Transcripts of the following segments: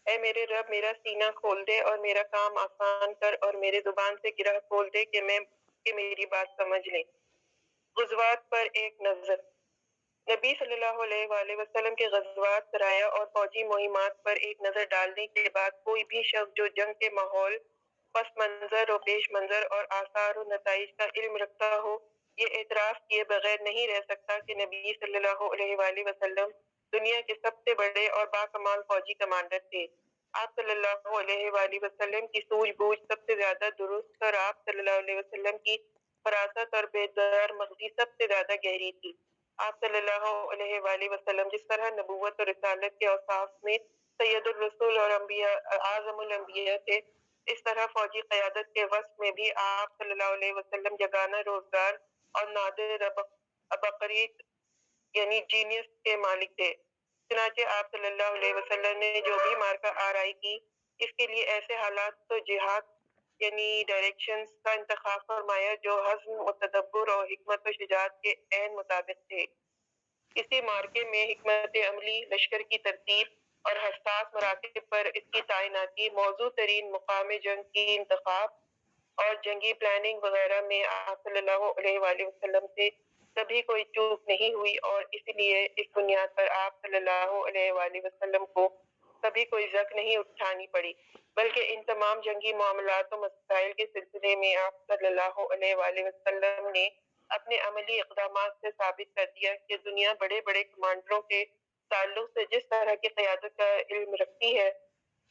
اے میرے رب میرا سینہ کھول دے اور میرا کام آسان کر اور میرے زبان سے گرہ کھول دے کہ میری بات سمجھ لیں۔ غزوات پر ایک نظر۔ نبی صلی اللہ علیہ وآلہ وسلم کے غزوات، سرایہ اور فوجی مہمات پر ایک نظر ڈالنے کے بعد کوئی بھی شخص جو جنگ کے ماحول، پس منظر و پیش منظر اور آثار و نتائج کا علم رکھتا ہو، یہ اعتراف کیے بغیر نہیں رہ سکتا کہ نبی صلی اللہ علیہ وآلہ وسلم دنیا کے سب سے بڑے اور باکمال فوجی کمانڈر تھے۔ آپ صلی اللہ علیہ وآلہ وسلم کی سوجھ بوجھ سب سے زیادہ درست اور آپ صلی اللہ علیہ وسلم کی فراست اور بیدار مغزی سب سے زیادہ گہری تھی۔ آپ صلی اللہ علیہ وآلہ وسلم جس طرح نبوت اور رسالت کے اوصاف میں سید الرسول اور اعظم الانبیاء تھے، اس طرح فوجی قیادت کے وصف میں بھی آپ صلی اللہ علیہ وسلم یگانہ روزگار اور نادر عبقریت یعنی جینیس کے مالک تھے۔ چنانچہ آپ صلی اللہ علیہ وسلم نے جو بھی مارکہ آرائی کی، اس کے لیے ایسے حالات و جہات یعنی ڈائریکشنز کا انتخاب فرمایا جو حزم و تدبر اور حکمت و شجاعت کے عین مطابق تھے۔ اسی مارکے میں حکمت عملی، لشکر کی ترتیب اور حساس مراکز پر اس کی تعیناتی، موضوع ترین مقام جنگ کی انتخاب اور جنگی پلاننگ وغیرہ میں آپ صلی اللہ علیہ وآلہ وسلم سے کبھی کوئی چوک نہیں ہوئی، اور اس لیے اس بنیاد پر آپ صلی اللہ علیہ وآلہ وسلم کو کبھی کوئی زک نہیں اٹھانی پڑی، بلکہ ان تمام جنگی معاملات و مسائل کے سلسلے میں آپ صلی اللہ علیہ وآلہ وسلم نے اپنے عملی اقدامات سے ثابت کر دیا کہ دنیا بڑے بڑے کمانڈروں کے تعلق سے جس طرح کی قیادت کا علم رکھتی ہے،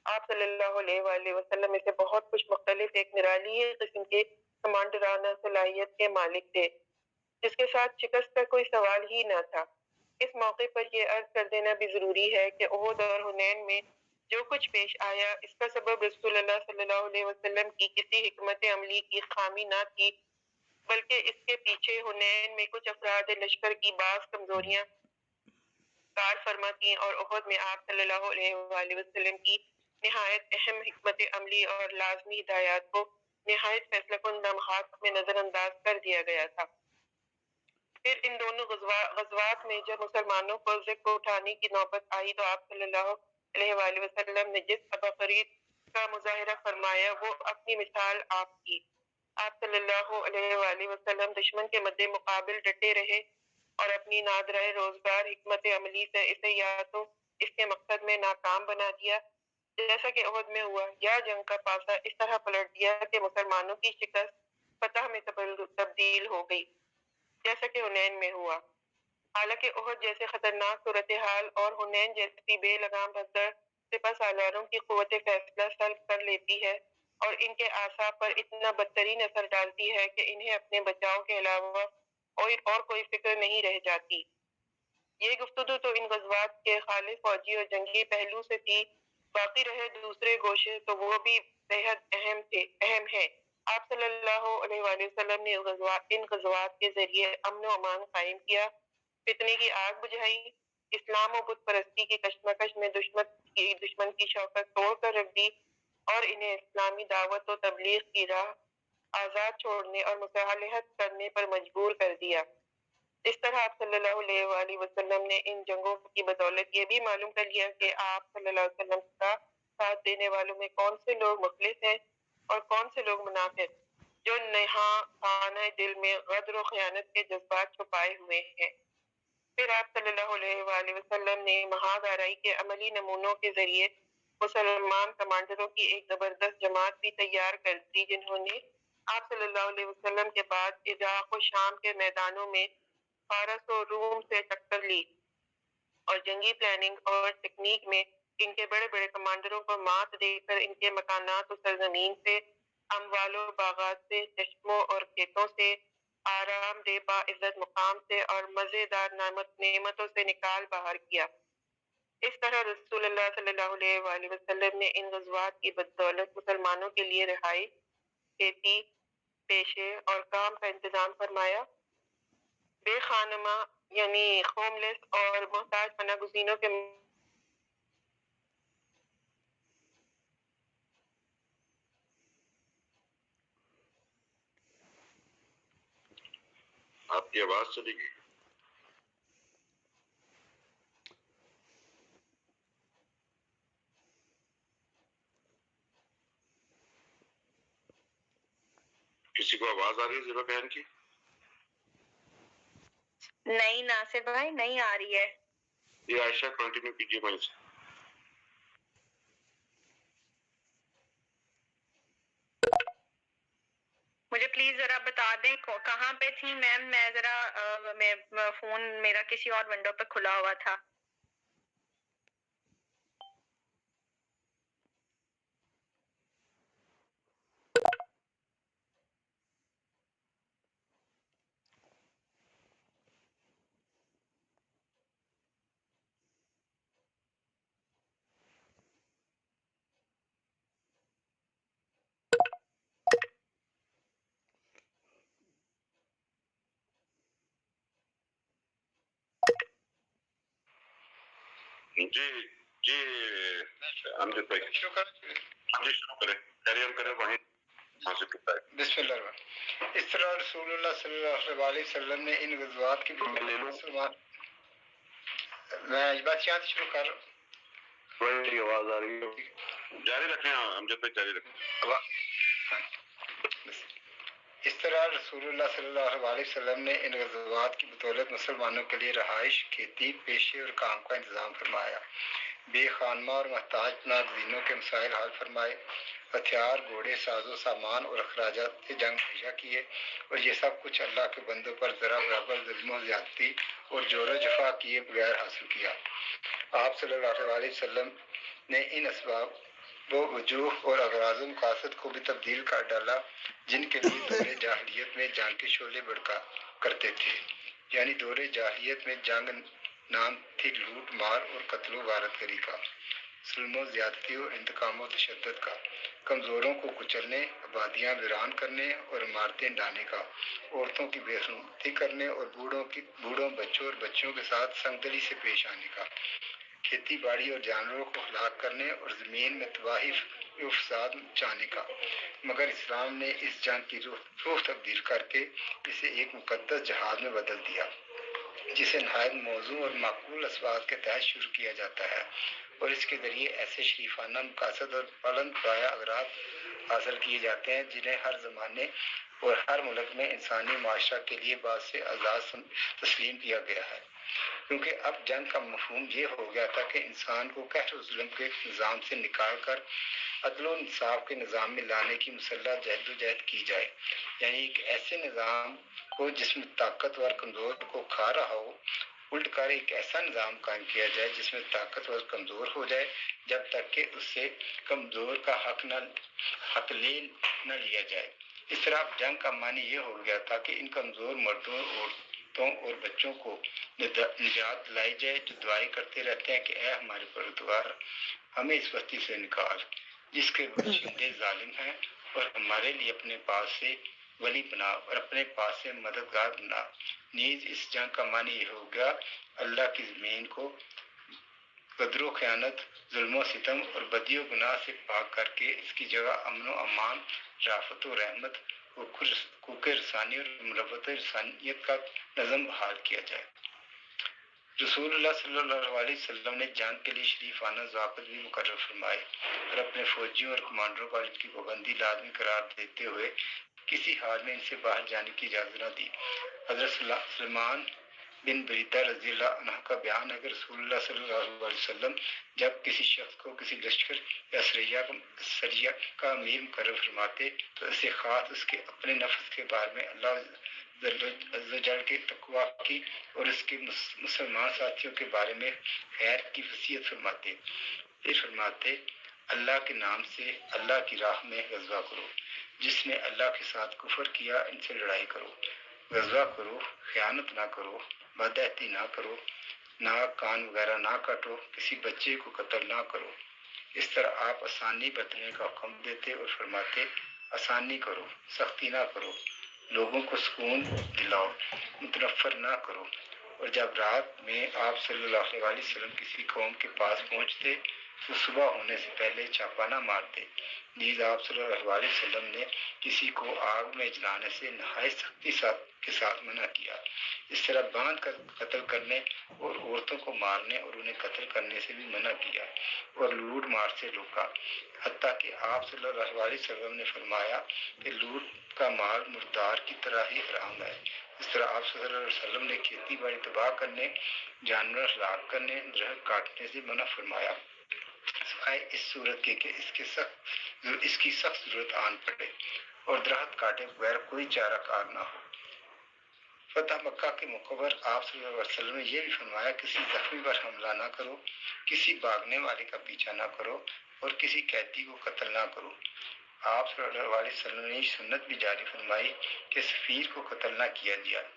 آپ صلی اللہ علیہ وآلہ وسلم میں سے بہت کچھ مختلف ایک نرالی قسم کے کمانڈرانہ صلاحیت کے مالک تھے، جس کے ساتھ شکست کا کوئی سوال ہی نہ تھا۔ اس موقع پر یہ عرض کر دینا بھی ضروری ہے کہ احد اور حنین میں جو کچھ پیش آیا، اس کا سبب رسول اللہ صلی اللہ علیہ وسلم کی کسی حکمت عملی کی خامی نہ تھی، بلکہ اس کے پیچھے حنین میں کچھ افراد لشکر کی بعض کمزوریاں کار فرما تھیں، اور احد میں آپ صلی اللہ علیہ وآلہ وسلم کی نہایت اہم حکمت عملی اور لازمی ہدایات کو نہایت فیصلہ کن لمحات میں نظر انداز کر دیا گیا تھا۔ پھر ان دونوں غزوات میں جب مسلمانوں کو ذکر اٹھانے کی نوبت آئی تو آپ صلی اللہ علیہ وآلہ وسلم نے جس عبقریت کا مظاہرہ فرمایا، وہ اپنی مثال آپ کی۔ آپ صلی اللہ علیہ وآلہ وسلم دشمن کے مد مقابل ڈٹے رہے اور اپنی نادرہ روزگار حکمت عملی سے اسے یا تو اس کے مقصد میں ناکام بنا دیا، جیسا کہ احد میں ہوا، یا جنگ کا پاسا اس طرح پلٹ دیا کہ مسلمانوں کی شکست فتح میں تبدیل ہو گئی، جیسا کہ حنین میں ہوا۔ حالانکہ احد جیسے خطرناک صورتحال اور حنین جیسی بے لگام بھگدڑ سپہ سالاروں کی قوت فیصلہ سلب کر لیتی ہے اور ان کے اعصاب پر اتنا بدترین اثر ڈالتی ہے کہ انہیں اپنے بچاؤ کے علاوہ اور کوئی فکر نہیں رہ جاتی۔ یہ گفتگو تو ان غزوات کے خالص فوجی اور جنگی پہلو سے تھی، باقی رہے دوسرے گوشے تو وہ بھی بےحد اہم ہے۔ آپ صلی اللہ علیہ وآلہ وسلم نے ان غزوات کے ذریعے امن و امان قائم کیا، فتنے کی آگ بجھائی، اسلام و بت پرستی کی کشمکش میں دشمن کی شوکت توڑ کر رکھ دی، اور انہیں اسلامی دعوت و تبلیغ کی راہ آزاد چھوڑنے اور مصالحت کرنے پر مجبور کر دیا۔ اس طرح آپ صلی اللہ علیہ وآلہ وسلم نے ان جنگوں کی بدولت یہ بھی معلوم کر لیا کہ آپ صلی اللہ علیہ وسلم کا ساتھ دینے والوں میں کون سے لوگ مخلص ہیں اور کون سے لوگ منافق، جو نہاں خانہ دل میں غدر و خیانت کے جذبات چھپائے ہوئے ہیں۔ پھر آپ صلی اللہ علیہ وآلہ وسلم نے محاذ آرائی کے عملی نمونوں کے ذریعے مسلمان کمانڈروں کی ایک زبردست جماعت بھی تیار کر دی، جنہوں نے آپ صلی اللہ علیہ وسلم کے بعد عراق و شام کے میدانوں میں فارس و روم سے ٹکر لی، اور جنگی پلاننگ اور تکنیک میں ان کے بڑے بڑے کمانڈروں کو مات دے کر ان کے مکانات و سرزمین سے، اموال و باغات سے، چشموں اور کھیتوں سے، آرام دہ باعزت مقام سے اور مزیدار نعمتوں سے نکال باہر کیا۔ اس طرح رسول اللہ صلی اللہ علیہ وآلہ وسلم نے ان غزوات کی بدولت مسلمانوں کے لیے رہائی، کھیتی، پیشے اور کام کا انتظام فرمایا۔ بے خانمہ یعنی ہوم لیس اور محتاج پناہ گزینوں کے آپ کی آواز چلی گئی۔ کسی کو آواز آ رہی ہے زیبا بہن کی؟ نہیں ناصر بھائی نہیں آ رہی ہے. یہ عائشہ کنٹینیو کیجیے وہیں سے. مجھے پلیز ذرا بتا دیں کہاں پہ تھی میم. میں ذرا فون میرا کسی اور ونڈو پہ کھلا ہوا تھا. جی جی امجد بھائی شروع کریں. کیری آن کریں وہیں سے کرتا ہے. بسم اللہ الرحمن. اس طرح رسول اللہ صلی اللہ علیہ وسلم نے ان غزوات کی میں بات یہاں سے شروع کر رہا ہوں. بڑی آواز آ رہی ہے. جاری رکھیں امجد بھائی جاری رکھیں. اس طرح رسول اللہ صلی اللہ علیہ وسلم نے ان غزوات کی بدولت مسلمانوں کے لیے رہائش، کھیتی، پیشے اور کام کا انتظام فرمایا. بے خانمہ اور محتاج ناگزینوں کے مسائل حل فرمائے. ہتھیار، گھوڑے، ساز و سامان اور اخراجات سے جنگ مہیا کیے، اور یہ سب کچھ اللہ کے بندوں پر ذرا برابر ظلم و زیادتی اور جور و جفا کیے بغیر حاصل کیا. آپ صلی اللہ علیہ وسلم نے ان اسباب وہ وجوہ اور اغراض و مقاصد کو بھی تبدیل کر ڈالا جن کے لیے دور جاہلیت میں جنگ کے شعلے بڑھکا کرتے تھے. یعنی دور جاہلیت میں جنگ نام تھی لوٹ مار اور قتل و غارت گری کا، ظلم و زیادتی اور انتقام و تشدد کا، کمزوروں کو کچلنے، آبادیاں ویران کرنے اور عمارتیں ڈھانے کا، عورتوں کی بے حرمتی کرنے اور بوڑھوں بچوں اور بچوں کے ساتھ سنگدلی سے پیش آنے کا، کھیتی باڑی اور جانوروں کو ہلاک کرنے اور زمین میں تباہی و فساد مچانے کا. مگر اسلام نے اس جنگ کی روح تبدیل کر کے اسے ایک مقدس جہاد میں بدل دیا، جسے نہایت موزوں اور معقول اسباب کے تحت شروع کیا جاتا ہے، اور اس کے ذریعے ایسے شریفانہ مقاصد اور بلند پایہ اغراض حاصل کیے جاتے ہیں جنہیں ہر زمانے اور ہر ملک میں انسانی معاشرہ کے لیے باعث اعزاز تسلیم کیا گیا ہے. کیونکہ اب جنگ کا مفہوم یہ ہو گیا تھا کہ انسان کو قہر و ظلم کے نظام سے نکال کر عدل و انصاف کے نظام میں لانے کی مسلح جہد و جہد کی جائے. یعنی ایک ایسے نظام کو جس میں طاقتور کمزور کو کھا رہا ہو، الٹ کر ایک ایسا نظام قائم کیا جائے جس میں طاقتور کمزور ہو جائے جب تک کہ اس سے کمزور کا حق لے نہ لیا جائے. اس طرح جنگ کا معنی یہ ہو گیا تھا کہ ان کمزور مردوں، عورتوں اور بچوں کو نجات لائی جائے جو دعائیں کرتے رہتے ہیں کہ اے ہمارے پروردگار ہمیں اس بستی سے نکال جس کے باشندے ظالم ہیں، اور ہمارے لیے اپنے پاس سے ولی بنا اور اپنے پاس سے مددگار بنا. نیز اس جنگ کا معنی یہ ہو گیا اللہ کی زمین کو غدر و خیانت، ظلم و ستم اور بدی و گناہ سے پاک کر کے اس کی جگہ امن و امان، رافت و رحمت، حقوق رسانی اور مربت رسانیت کا نظم بحال کیا جائے. رسول اللہ صلی اللہ علیہ وسلم نے جنگ کے لیے شریفانہ ضابط بھی مقرر فرمائے اور اپنے فوجیوں اور کمانڈروں کو ان کی پابندی لازمی قرار دیتے ہوئے کسی حال میں ان سے باہر جانے کی اجازت نہ دی. حضرت سلمان بن بریدہ رضی اللہ عنہ کا بیان ہے کہ رسول اللہ صلی اللہ علیہ وسلم جب کسی شخص کو کسی لشکر یا سریہ کا امیر مقرر فرماتے تو اسے خاص اس کے اپنے نفس کے بارے میں اللہ عز و جل کے تقوی کی اور اس کے مسلمان ساتھیوں کے بارے میں خیر کی وصیت فرماتے. یہ فرماتے اللہ کے نام سے اللہ کی راہ میں غزوہ کرو، جس نے اللہ کے ساتھ کفر کیا ان سے لڑائی کرو، غزوہ کرو، خیانت نہ کرو، بدعہدی نہ کرو، ناک کان وغیرہ نہ کاٹو، کسی بچے کو قتل نہ کرو. اس طرح آپ آسانی برتنے کا حکم دیتے اور فرماتے آسانی کرو، سختی نہ کرو، لوگوں کو سکون دلاؤ، متنفر نہ کرو. اور جب رات میں آپ صلی اللہ علیہ وسلم کسی قوم کے پاس پہنچتے تو صبح ہونے سے پہلے چھاپا نہ مارتے۔ نیز آپ صلی اللہ علیہ وسلم نے کسی کو آگ میں جلانے سے نہایت سختی کے ساتھ منع کیا۔ اس طرح باندھ کر قتل کرنے اور عورتوں کو مارنے اور انہیں قتل کرنے سے بھی منع کیا اور لوٹ مار سے روکا، حتیٰ کہ آپ صلی اللہ علیہ وسلم نے فرمایا کہ لوٹ کا مال مردار کی طرح ہی حرام ہے۔ اس طرح آپ صلی اللہ علیہ وسلم نے کھیتی باڑی تباہ کرنے، جانور ہلاک کرنے، درخت کاٹنے سے منع فرمایا، سوائے اس صورت کے کہ اس کی سخت ضرورت آن پڑے اور درخت کاٹے بغیر کوئی چارہ کار نہ ہو۔ فتح مکہ کے موقع پر آپ صلی اللہ علیہ وسلم نے یہ بھی فرمایا، کسی زخمی پر حملہ نہ کرو، کسی بھاگنے والے کا پیچھا نہ کرو اور کسی قیدی کو قتل نہ کرو۔ آپ صلی اللہ علیہ وسلم نے سنت بھی جاری فرمائی کہ سفیر کو قتل نہ کیا جائے۔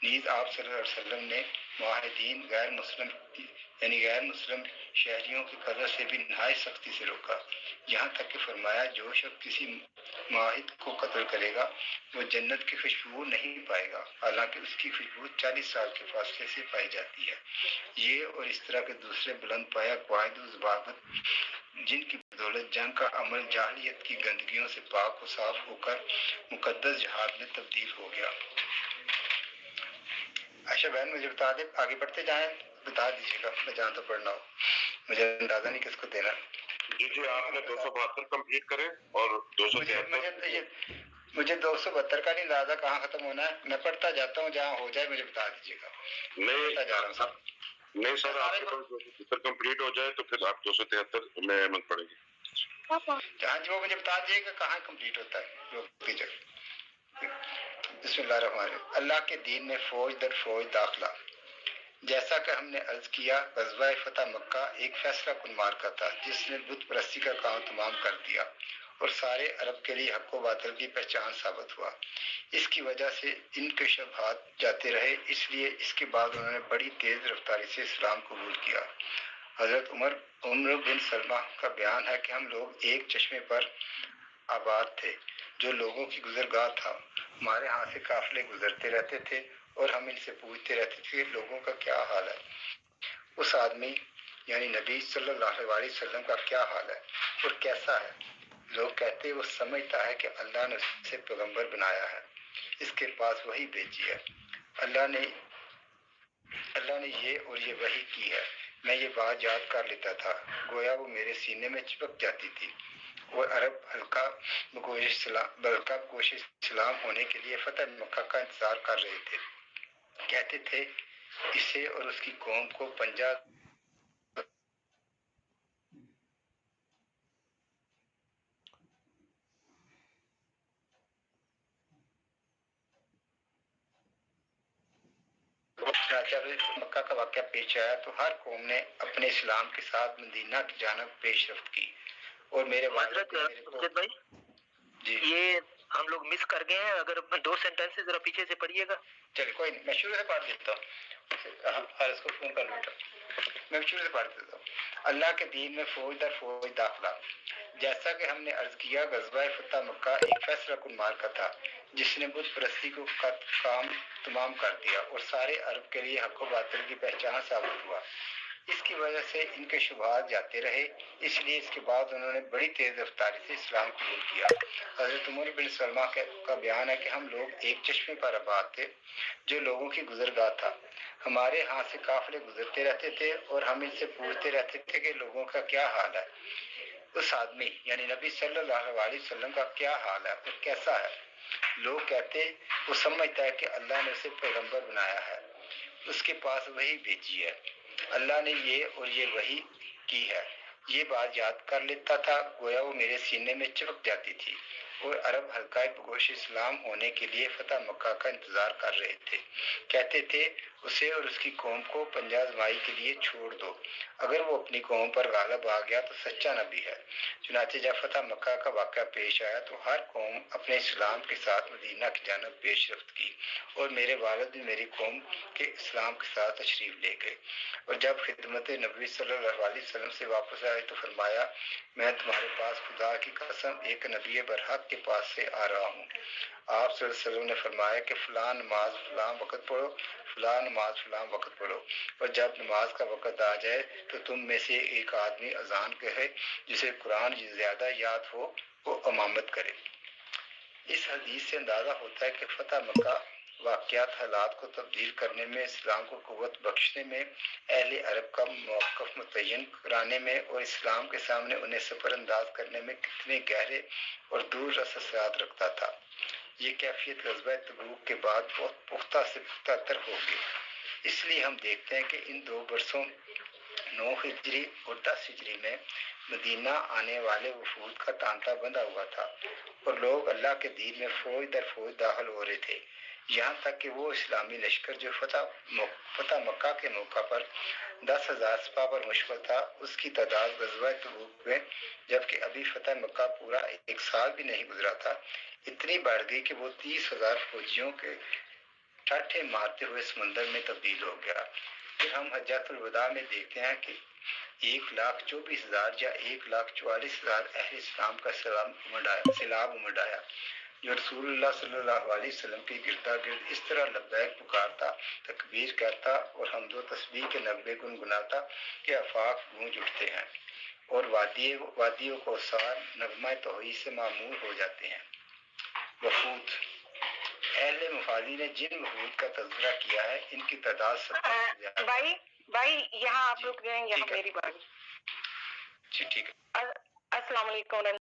نیز آپ صلی اللہ علیہ وسلم نے معاہدین غیر مسلم شہریوں کے قتل سے بھی نہایت سختی سے روکا، یہاں تک کہ فرمایا جو شخص کسی معاہد کو قتل کرے گا وہ جنت کی خوشبو نہیں پائے گا، حالانکہ اس کی خوشبو 40 سال کے فاصلے سے پائی جاتی ہے۔ یہ اور اس طرح کے دوسرے بلند پایہ قواعد و ضوابط جن کی بدولت جنگ کا عمل جاہلیت کی گندگیوں سے پاک و صاف ہو کر مقدس جہاد میں تبدیل ہو گیا۔ عائشہ بہن مجھے بتا دیں، آگے بڑھتے جائیں، بتا دیجیے گا، میں جہاں تو پڑھنا ہو، مجھے اندازہ نہیں کس کو دینا۔ جی آپ نے 272 کمپلیٹ کرے اور 273۔ مجھے 272 کا نہیں اندازہ کہاں ختم ہونا ہے، میں پڑھتا جاتا ہوں، جہاں ہو جائے مجھے بتا دیجیے گا۔ نہیں سر، آپ کے پاس 270 کمپلیٹ ہو جائے تو پھر آپ 273 میں مت پڑیں گے۔ ہاں جی، وہ مجھے بتا دیجیے گا کہاں کمپلیٹ ہوتا ہے۔ بسم اللہ الرحمن الرحیم۔ اللہ کے دین میں فوج در فوج داخلہ۔ جیسا کہ ہم نے عرض کیا، غزوہ فتح مکہ ایک فیصلہ کن معرکہ تھا جس نے بت پرستی کا کام تمام کر دیا اور سارے عرب کے لیے حق و باطل کی پہچان ثابت ہوا۔ اس کی وجہ سے ان کے شبہات جاتے رہے، اس لیے اس کے بعد انہوں نے بڑی تیز رفتاری سے اسلام قبول کیا۔ حضرت عمر بن سلمہ کا بیان ہے کہ ہم لوگ ایک چشمے پر آباد تھے جو لوگوں کی گزرگاہ تھا، ہمارے ہاں سے قافلے گزرتے رہتے تھے اور ہم ان سے پوچھتے رہتے تھے لوگوں کا کیا حال ہے، اس آدمی یعنی نبی صلی اللہ علیہ وسلم کا کیا حال ہے اور کیسا ہے؟ لوگ کہتے وہ سمجھتا ہے کہ اللہ نے اسے پیغمبر بنایا ہے، اس کے پاس وحی بھیجی ہے، اللہ نے یہ اور یہ وحی کی ہے۔ میں یہ بات یاد کر لیتا تھا، گویا وہ میرے سینے میں چپک جاتی تھی۔ وہ عرب ہلکا بگوش اسلام ہونے کے لیے فتح مکہ کا انتظار کر رہے تھے، کہتے تھے اسے اور اس کی قوم کو پنجہ جب مکہ کا واقعہ پیش آیا تو ہر قوم نے اپنے اسلام کے ساتھ مدینہ کی جانب پیش رفت کی اور میرے حضرت بھائی جی یہ ہم لوگ مس کر گئے ہیں، اگر 2 سینٹنس ذرا پیچھے سے پڑھیے گا۔ چلیے کوئی نہیں، میں شروع سے پڑھ دیتا ہوں، اس کو فون کر لیتا ہوں، میں شروع سے پڑھ دیتا ہوں۔ اللہ کے دین میں فوج در فوج داخلہ۔ جیسا کہ ہم نے عرض کیا، غزوہ فتح مکہ ایک فیصلہ کن معرکہ تھا جس نے بت پرستی کو کام تمام کر دیا اور سارے عرب کے لیے حق و باطل کی پہچان ثابت ہوا۔ اس کی وجہ سے ان کے شبہات جاتے رہے، اس لیے اس کے بعد انہوں نے بڑی تیز رفتاری سے اسلام قبول کیا۔ حضرت عمر بن سلمہ کا بیان ہے کہ ہم لوگ ایک چشمے پر آباد تھے جو لوگوں کی گزرگاہ تھا، ہمارے ہاں سے قافلے گزرتے رہتے تھے اور ہم ان سے پوچھتے رہتے تھے کہ لوگوں کا کیا حال ہے، اس آدمی یعنی نبی صلی اللہ علیہ وسلم کا کیا حال ہے اور کیسا ہے؟ لوگ کہتے وہ سمجھتا ہے کہ اللہ نے اسے پیغمبر بنایا ہے، اس کے پاس وحی بھیجی ہے، اللہ نے یہ اور یہ وحی کی ہے۔ یہ بات یاد کر لیتا تھا، گویا وہ میرے سینے میں چپک جاتی تھی۔ اور عرب حلقہ بگوش اسلام ہونے کے لیے فتح مکہ کا انتظار کر رہے تھے، کہتے تھے اسے اور اس کی قوم کو پنجہ آزمائی کے لیے چھوڑ دو، اگر وہ اپنی قوم پر غالب آ گیا تو سچا نبی ہے۔ چنانچہ جب فتح مکہ کا واقعہ پیش آیا تو ہر قوم اپنے اسلام کے ساتھ مدینہ کی جانب پیش رفت کی اور میرے والد بھی میری قوم کے اسلام کے ساتھ تشریف لے گئے۔ اور جب خدمت نبی صلی اللہ علیہ وسلم سے واپس آئے تو فرمایا، میں تمہارے پاس خدا کی قسم ایک نبی برحق کے پاس سے آ رہا ہوں۔ آپ صلی اللہ علیہ وسلم نے فرمایا کہ فلاں نماز فلاں وقت پڑھو، فلاں نماز فلاں وقت پڑھو، اور جب نماز کا وقت آ جائے تو تم میں سے ایک آدمی اذان کہے، جسے قرآن زیادہ یاد ہو وہ امامت کرے۔ اس حدیث سے اندازہ ہوتا ہے کہ فتح مکہ واقعات حالات کو تبدیل کرنے میں، اسلام کو قوت بخشنے میں، اہل عرب کا موقف متعین کرانے میں اور اسلام کے سامنے انہیں سفر انداز کرنے میں کتنے گہرے اور دور رس اثرات رکھتا تھا۔ یہ کیفیت غزوہ تبوک کے بعد بہت پختہ سے پختہ تر ہوگی۔ اس لیے ہم دیکھتے ہیں کہ ان 2 برسوں 9 ہجری اور 10 ہجری میں مدینہ آنے والے وفود کا تانتا بندھا ہوا تھا اور لوگ اللہ کے دین میں فوج در فوج داخل ہو رہے تھے، یہاں تک کہ وہ اسلامی لشکر جو فتح مکہ کے موقع پر 10,000 سپاہ پر مشتمل تھا، اس کی تعداد غزوہ تبوک میں، جبکہ ابھی فتح مکہ پورا 1 سال بھی نہیں گزرا تھا، اتنی بڑھ گئی کہ وہ 30,000 فوجیوں کے ٹاٹھے مارتے ہوئے سمندر میں تبدیل ہو گیا۔ پھر ہم حجۃ الوداع میں دیکھتے ہیں کہ 1,24,000 یا 1,44,000 اہل اسلام کا سیلاب امڈ آیا، جو رسول اللہ صلی اللہ علیہ وسلم کی گردا گرد اس طرح لبیک پکارتا، تکبیر کہتا اور حمد و تسبیح کے نغمے گنگناتا کہ آفاق گونج اٹھتے ہیں اور وادیوں کو سار نغمہ توحید سے معمور ہو جاتے ہیں۔ وفود، اہل مفاضی نے جن وفود کا تذکرہ کیا ہے ان کی تعداد 70 سے زیادہ۔ بھائی یہاں آپ رک جائیں، یہاں میری بات۔ جی ٹھیک ہے۔ السلام علیکم۔